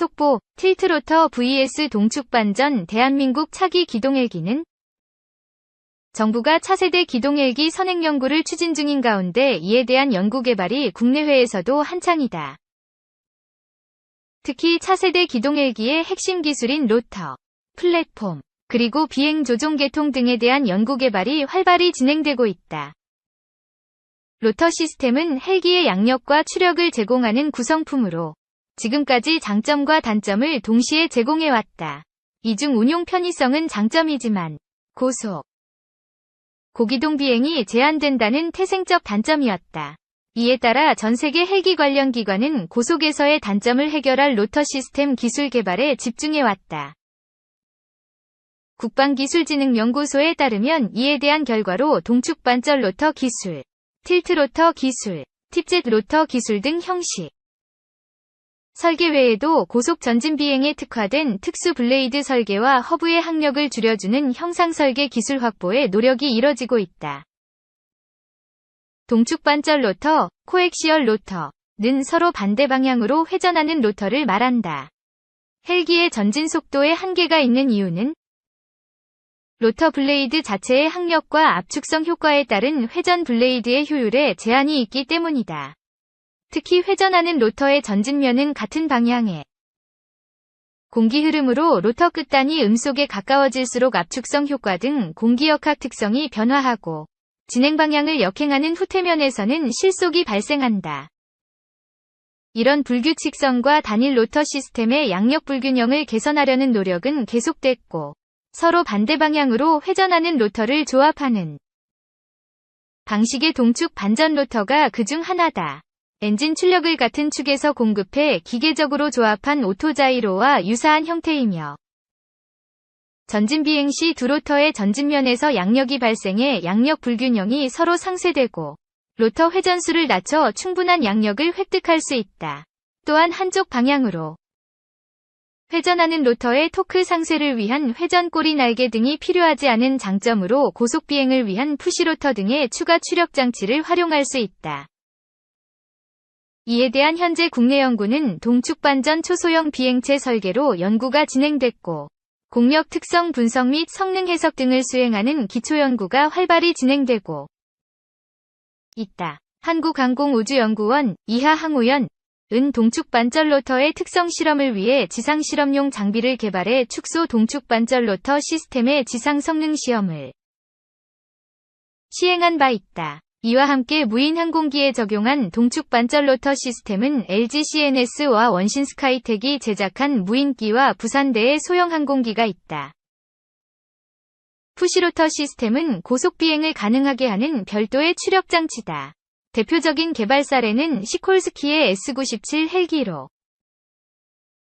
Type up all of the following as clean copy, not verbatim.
속보, 틸트로터 vs 동축반전 대한민국 차기 기동헬기는 정부가 차세대 기동헬기 선행 연구를 추진 중인 가운데 이에 대한 연구 개발이 국내외에서도 한창이다. 특히 차세대 기동헬기의 핵심 기술인 로터, 플랫폼, 그리고 비행 조종 계통 등에 대한 연구 개발이 활발히 진행되고 있다. 로터 시스템은 헬기의 양력과 추력을 제공하는 구성품으로 지금까지 장점과 단점을 동시에 제공해왔다. 이 중 운용 편의성은 장점이지만 고기동 비행이 제한된다는 태생적 단점이었다. 이에 따라 전 세계 헬기 관련 기관은 고속에서의 단점을 해결할 로터 시스템 기술 개발에 집중해왔다. 국방기술진흥연구소에 따르면 이에 대한 결과로 동축반전 로터 기술, 틸트로터 기술, 팁젯 로터 기술 등 형식 설계 외에도 고속 전진 비행에 특화된 특수 블레이드 설계와 허브의 항력을 줄여주는 형상 설계 기술 확보에 노력이 이뤄지고 있다. 동축반전 로터, 코엑시얼 로터는 서로 반대 방향으로 회전하는 로터를 말한다. 헬기의 전진 속도에 한계가 있는 이유는 로터 블레이드 자체의 항력과 압축성 효과에 따른 회전 블레이드의 효율에 제한이 있기 때문이다. 특히 회전하는 로터의 전진면은 같은 방향의 공기 흐름으로 로터 끝단이 음속에 가까워질수록 압축성 효과 등 공기역학 특성이 변화하고 진행 방향을 역행하는 후퇴면에서는 실속이 발생한다. 이런 불규칙성과 단일 로터 시스템의 양력 불균형을 개선하려는 노력은 계속됐고 서로 반대 방향으로 회전하는 로터를 조합하는 방식의 동축 반전 로터가 그중 하나다. 엔진 출력을 같은 축에서 공급해 기계적으로 조합한 오토자이로와 유사한 형태이며 전진 비행 시 두 로터의 전진면에서 양력이 발생해 양력 불균형이 서로 상쇄되고 로터 회전수를 낮춰 충분한 양력을 획득할 수 있다. 또한 한쪽 방향으로 회전하는 로터의 토크 상쇄를 위한 회전 꼬리 날개 등이 필요하지 않은 장점으로 고속 비행을 위한 푸시로터 등의 추가 추력 장치를 활용할 수 있다. 이에 대한 현재 국내 연구는 동축반전 초소형 비행체 설계로 연구가 진행됐고 공력 특성 분석 및 성능 해석 등을 수행하는 기초 연구가 활발히 진행되고 있다. 한국항공우주연구원 이하항우연 은 동축반전 로터의 특성 실험을 위해 지상 실험용 장비를 개발해 축소 동축반전 로터 시스템의 지상 성능 시험을 시행한 바 있다. 이와 함께 무인 항공기에 적용한 동축반전 로터 시스템은 LG CNS와 원신 스카이텍이 제작한 무인기와 부산대의 소형 항공기가 있다. 푸시로터 시스템은 고속 비행을 가능하게 하는 별도의 추력 장치다. 대표적인 개발 사례는 시콜스키의 S97 헬기로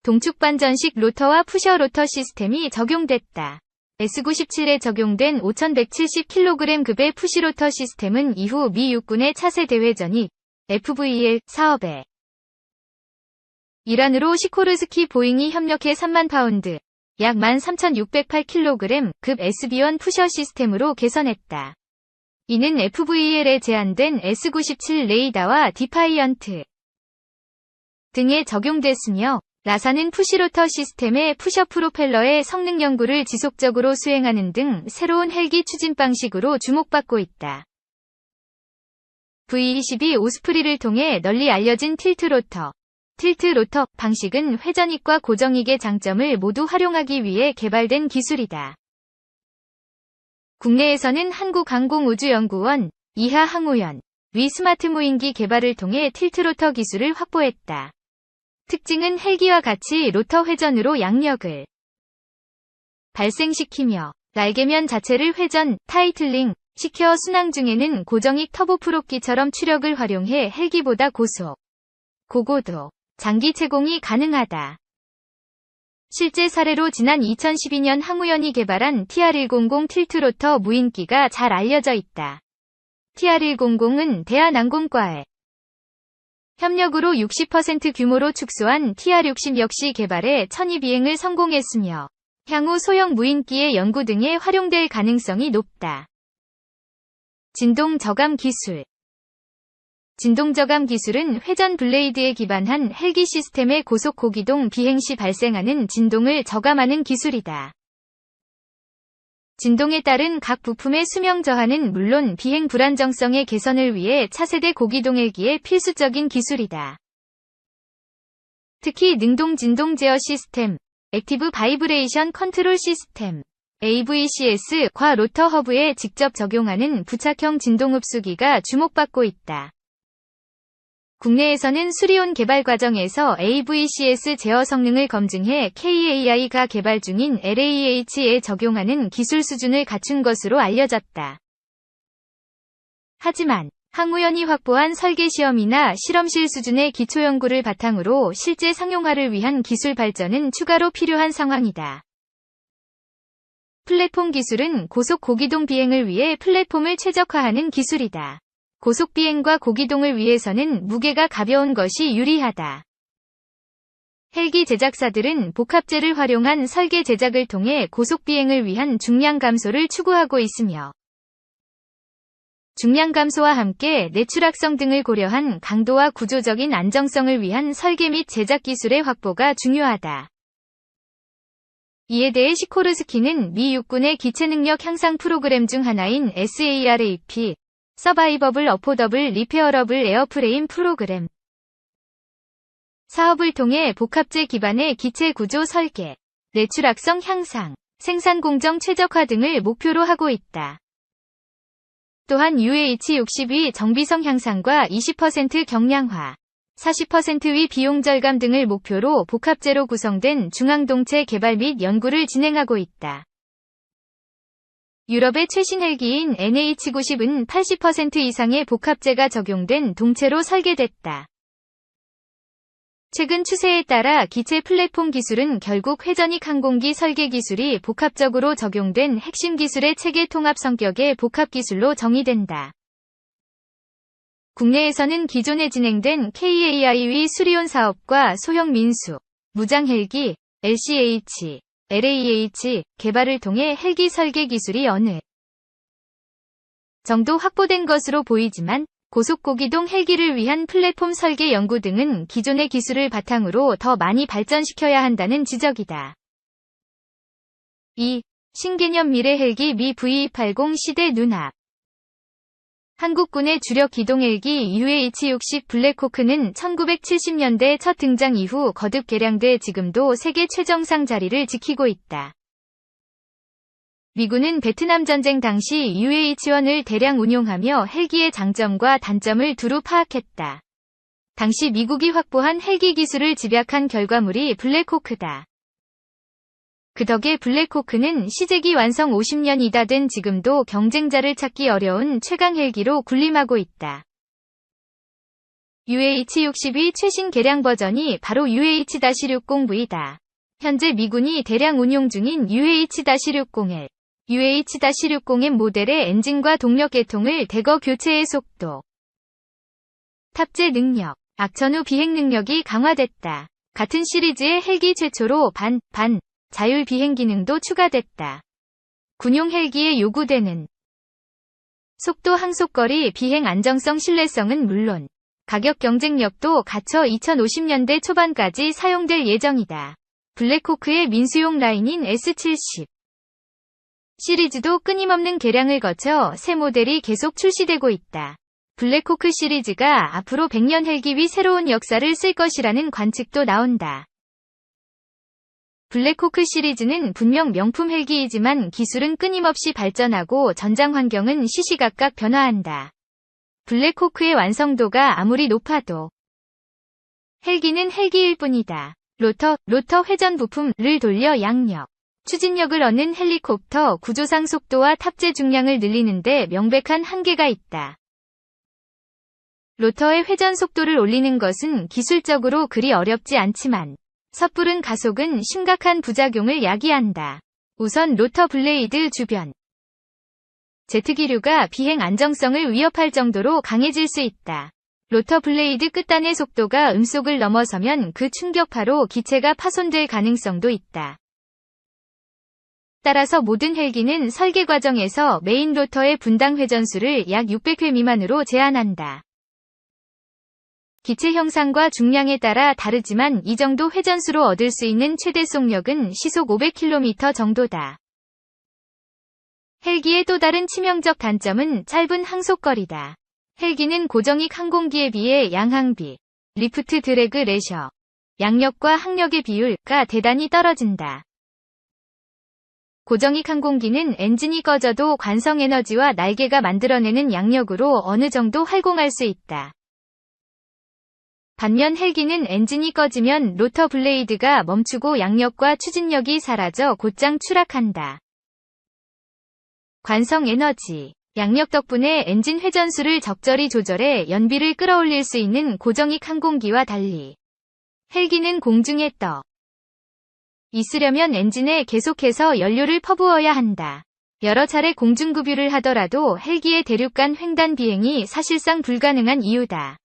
동축반전식 로터와 푸셔 로터 시스템이 적용됐다. S97에 적용된 5170kg급의 푸시로터 시스템은 이후 미 육군의 차세대 회전익 FVL 사업에 일환으로 시코르스키 보잉이 협력해 3만 파운드, 약 13,608kg급 SB1 푸셔 시스템으로 개선했다. 이는 FVL에 제한된 S97 레이더와 디파이언트 등에 적용됐으며 나사는 푸시로터 시스템의 푸셔 프로펠러의 성능 연구를 지속적으로 수행하는 등 새로운 헬기 추진 방식으로 주목받고 있다. V22 오스프리를 통해 널리 알려진 틸트로터 방식은 회전익과 고정익의 장점을 모두 활용하기 위해 개발된 기술이다. 국내에서는 한국항공우주연구원 이하항우연 위 스마트 무인기 개발을 통해 틸트로터 기술을 확보했다. 특징은 헬기와 같이 로터 회전으로 양력을 발생시키며 날개면 자체를 회전, 타이틀링 시켜 순항 중에는 고정익 터보프롭기처럼 추력을 활용해 헬기보다 고고도 장기 채공이 가능하다. 실제 사례로 지난 2012년 항우연이 개발한 TR100 틸트로터 무인기가 잘 알려져 있다. TR100은 대한항공과의 협력으로 60% 규모로 축소한 TR60 역시 개발에 천이 비행을 성공했으며 향후 소형 무인기의 연구 등에 활용될 가능성이 높다. 진동 저감 기술 진동 저감 기술은 회전 블레이드에 기반한 헬기 시스템의 고속 고기동 비행 시 발생하는 진동을 저감하는 기술이다. 진동에 따른 각 부품의 수명 저하는 물론 비행 불안정성의 개선을 위해 차세대 고기동 헬기의 필수적인 기술이다. 특히 능동 진동 제어 시스템, 액티브 바이브레이션 컨트롤 시스템, AVCS,과 로터 허브에 직접 적용하는 부착형 진동 흡수기가 주목받고 있다. 국내에서는 수리온 개발 과정에서 AVCS 제어 성능을 검증해 KAI가 개발 중인 LAH에 적용하는 기술 수준을 갖춘 것으로 알려졌다. 하지만 항우연이 확보한 설계 시험이나 실험실 수준의 기초 연구를 바탕으로 실제 상용화를 위한 기술 발전은 추가로 필요한 상황이다. 플랫폼 기술은 고속 고기동 비행을 위해 플랫폼을 최적화하는 기술이다. 고속 비행과 고기동을 위해서는 무게가 가벼운 것이 유리하다. 헬기 제작사들은 복합재를 활용한 설계 제작을 통해 고속 비행을 위한 중량 감소를 추구하고 있으며, 중량 감소와 함께 내추락성 등을 고려한 강도와 구조적인 안정성을 위한 설계 및 제작 기술의 확보가 중요하다. 이에 대해 시코르스키는 미 육군의 기체 능력 향상 프로그램 중 하나인 SARAP, 서바이버블 어포더블 리페어러블 에어프레임 프로그램 사업을 통해 복합재 기반의 기체 구조 설계, 내추락성 향상, 생산 공정 최적화 등을 목표로 하고 있다. 또한 UH-62 정비성 향상과 20% 경량화, 40%의 비용 절감 등을 목표로 복합재로 구성된 중앙동체 개발 및 연구를 진행하고 있다. 유럽의 최신 헬기인 NH-90은 80% 이상의 복합재가 적용된 동체로 설계됐다. 최근 추세에 따라 기체 플랫폼 기술은 결국 회전익 항공기 설계 기술이 복합적으로 적용된 핵심 기술의 체계 통합 성격의 복합 기술로 정의된다. 국내에서는 기존에 진행된 KAI의 수리온 사업과 소형 민수, 무장 헬기, LCH, LAH 개발을 통해 헬기 설계 기술이 어느 정도 확보된 것으로 보이지만, 고속 고기동 헬기를 위한 플랫폼 설계 연구 등은 기존의 기술을 바탕으로 더 많이 발전시켜야 한다는 지적이다. 2. 신개념 미래 헬기 미 V280 시대 눈앞. 한국군의 주력 기동 헬기 UH-60 블랙호크는 1970년대 첫 등장 이후 거듭 개량돼 지금도 세계 최정상 자리를 지키고 있다. 미군은 베트남 전쟁 당시 UH-1을 대량 운용하며 헬기의 장점과 단점을 두루 파악했다. 당시 미국이 확보한 헬기 기술을 집약한 결과물이 블랙호크다. 그 덕에 블랙호크는 시제기 완성 50년이다 된 지금도 경쟁자를 찾기 어려운 최강 헬기로 군림하고 있다. UH-60의 최신 개량 버전이 바로 UH-60V다. 현재 미군이 대량 운용 중인 UH-60L, UH-60M 모델의 엔진과 동력 계통을 대거 교체의 속도, 탑재 능력, 악천 후 비행 능력이 강화됐다. 같은 시리즈의 헬기 최초로 반 자율 비행 기능도 추가됐다. 군용 헬기에 요구되는 속도, 항속거리, 비행 안정성, 신뢰성은 물론 가격 경쟁력도 갖춰 2050년대 초반까지 사용될 예정이다. 블랙호크의 민수용 라인인 S70 시리즈도 끊임없는 개량을 거쳐 새 모델이 계속 출시되고 있다. 블랙호크 시리즈가 앞으로 100년 헬기 위 새로운 역사를 쓸 것이라는 관측도 나온다. 블랙호크 시리즈는 분명 명품 헬기이지만 기술은 끊임없이 발전하고 전장 환경은 시시각각 변화한다. 블랙호크의 완성도가 아무리 높아도 헬기는 헬기일 뿐이다. 로터 회전 부품을 돌려 양력, 추진력을 얻는 헬리콥터 구조상 속도와 탑재 중량을 늘리는데 명백한 한계가 있다. 로터의 회전 속도를 올리는 것은 기술적으로 그리 어렵지 않지만 섣부른 가속은 심각한 부작용을 야기한다. 우선 로터 블레이드 주변 제트기류가 비행 안정성을 위협할 정도로 강해질 수 있다. 로터 블레이드 끝단의 속도가 음속을 넘어서면 그 충격파로 기체가 파손될 가능성도 있다. 따라서 모든 헬기는 설계 과정에서 메인 로터의 분당 회전수를 약 600회 미만으로 제한한다. 기체 형상과 중량에 따라 다르지만 이 정도 회전수로 얻을 수 있는 최대 속력은 시속 500km 정도다. 헬기의 또 다른 치명적 단점은 짧은 항속거리다. 헬기는 고정익 항공기에 비해 양항비, 리프트 드래그 레셔, 양력과 항력의 비율가 대단히 떨어진다. 고정익 항공기는 엔진이 꺼져도 관성 에너지와 날개가 만들어내는 양력으로 어느 정도 활공할 수 있다. 반면 헬기는 엔진이 꺼지면 로터 블레이드가 멈추고 양력과 추진력이 사라져 곧장 추락한다. 관성 에너지, 양력 덕분에 엔진 회전수를 적절히 조절해 연비를 끌어올릴 수 있는 고정익 항공기와 달리 헬기는 공중에 떠 있으려면 엔진에 계속해서 연료를 퍼부어야 한다. 여러 차례 공중급유를 하더라도 헬기의 대륙간 횡단 비행이 사실상 불가능한 이유다.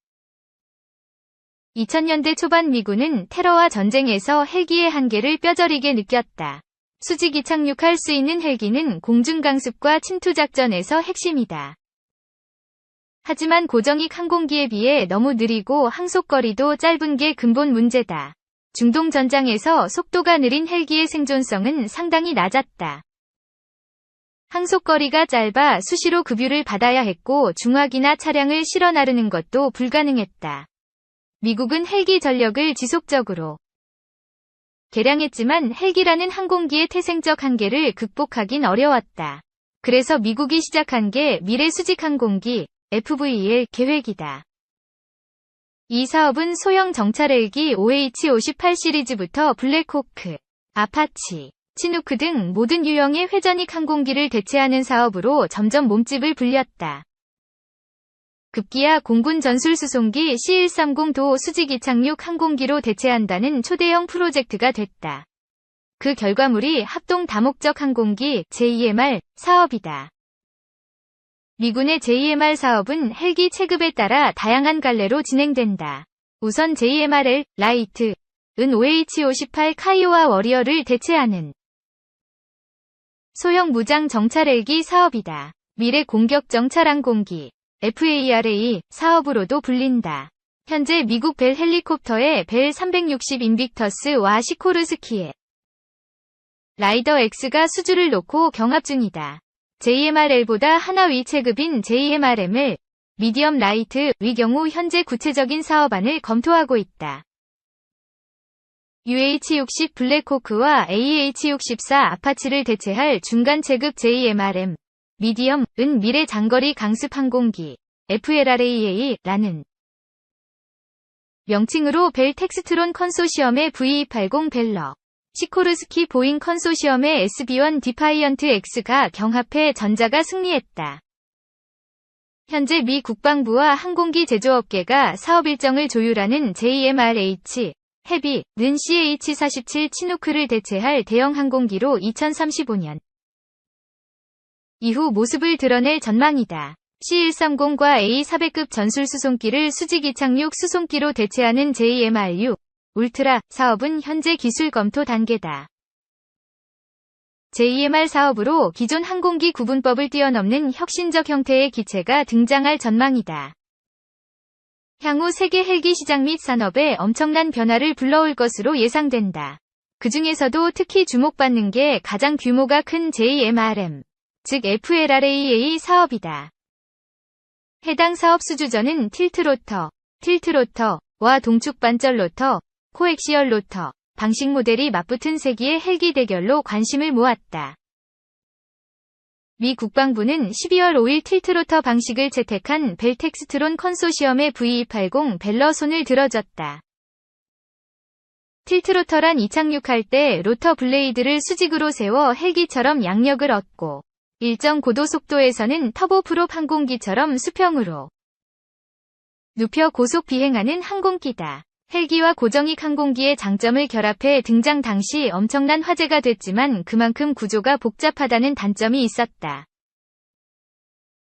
2000년대 초반 미군은 테러와 전쟁에서 헬기의 한계를 뼈저리게 느꼈다. 수직이 착륙할 수 있는 헬기는 공중강습과 침투작전에서 핵심이다. 하지만 고정익 항공기에 비해 너무 느리고 항속거리도 짧은 게 근본 문제다. 중동 전장에서 속도가 느린 헬기의 생존성은 상당히 낮았다. 항속거리가 짧아 수시로 급유를 받아야 했고 중화기나 차량을 실어 나르는 것도 불가능했다. 미국은 헬기 전력을 지속적으로 개량했지만 헬기라는 항공기의 태생적 한계를 극복하긴 어려웠다. 그래서 미국이 시작한 게 미래 수직 항공기 FVL 계획이다. 이 사업은 소형 정찰 헬기 OH-58 시리즈부터 블랙호크, 아파치, 치누크 등 모든 유형의 회전익 항공기를 대체하는 사업으로 점점 몸집을 불렸다. 급기야 공군 전술수송기 C-130도 수직 이착륙 항공기로 대체한다는 초대형 프로젝트가 됐다. 그 결과물이 합동 다목적 항공기 JMR 사업이다. 미군의 JMR 사업은 헬기 체급에 따라 다양한 갈래로 진행된다. 우선 JMRL, 라이트, 은 OH-58 카이오와 워리어를 대체하는 소형 무장 정찰 헬기 사업이다. 미래 공격 정찰 항공기 FARA 사업으로도 불린다. 현재 미국 벨 헬리콥터의 벨 360 인빅터스와 시코르스키의 라이더 X가 수주를 놓고 경합 중이다. JMRL보다 하나 위 체급인 JMRML, 미디엄 라이트 위 경우 현재 구체적인 사업안을 검토하고 있다. UH-60 블랙호크와 AH-64 아파치를 대체할 중간 체급 JMRM, 미디엄, 은 미래 장거리 강습 항공기, FLRAA라는 명칭으로 벨 텍스트론 컨소시엄의 V280 벨러, 시코르스키 보잉 컨소시엄의 SB1 디파이언트 X가 경합해 전자가 승리했다. 현재 미 국방부와 항공기 제조업계가 사업 일정을 조율하는 JMRH, 헤비는 CH-47 치누크를 대체할 대형 항공기로 2035년 이후 모습을 드러낼 전망이다. C-130과 A-400급 전술수송기를 수직 이착륙 수송기로 대체하는 JMRU, 울트라 사업은 현재 기술 검토 단계다. JMR 사업으로 기존 항공기 구분법을 뛰어넘는 혁신적 형태의 기체가 등장할 전망이다. 향후 세계 헬기 시장 및 산업에 엄청난 변화를 불러올 것으로 예상된다. 그 중에서도 특히 주목받는 게 가장 규모가 큰 JMRM, 즉 FLRAA 사업이다. 해당 사업 수주전은 틸트로터와 동축 반절 로터, 코엑시얼 로터 방식 모델이 맞붙은 세기의 헬기 대결로 관심을 모았다. 미 국방부는 12월 5일 틸트로터 방식을 채택한 벨 텍스트론 컨소시엄의 V280 벨러 손을 들어줬다. 틸트로터란 이착륙할 때 로터 블레이드를 수직으로 세워 헬기처럼 양력을 얻고 일정 고도 속도에서는 터보프롭 항공기처럼 수평으로 눕혀 고속 비행하는 항공기다. 헬기와 고정익 항공기의 장점을 결합해 등장 당시 엄청난 화제가 됐지만 그만큼 구조가 복잡하다는 단점이 있었다.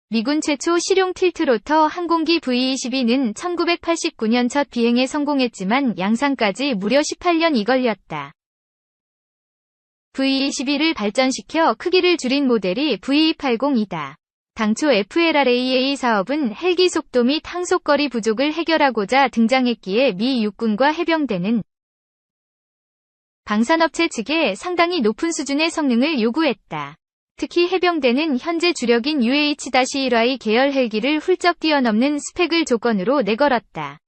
미군 최초 실용 틸트로터 항공기 V-22는 1989년 첫 비행에 성공했지만 양산까지 무려 18년이 걸렸다. V-22를 발전시켜 크기를 줄인 모델이 V-80이다. 당초 FLRAA 사업은 헬기 속도 및 항속거리 부족을 해결하고자 등장했기에 미 육군과 해병대는 방산업체 측에 상당히 높은 수준의 성능을 요구했다. 특히 해병대는 현재 주력인 UH-1Y 계열 헬기를 훌쩍 뛰어넘는 스펙을 조건으로 내걸었다.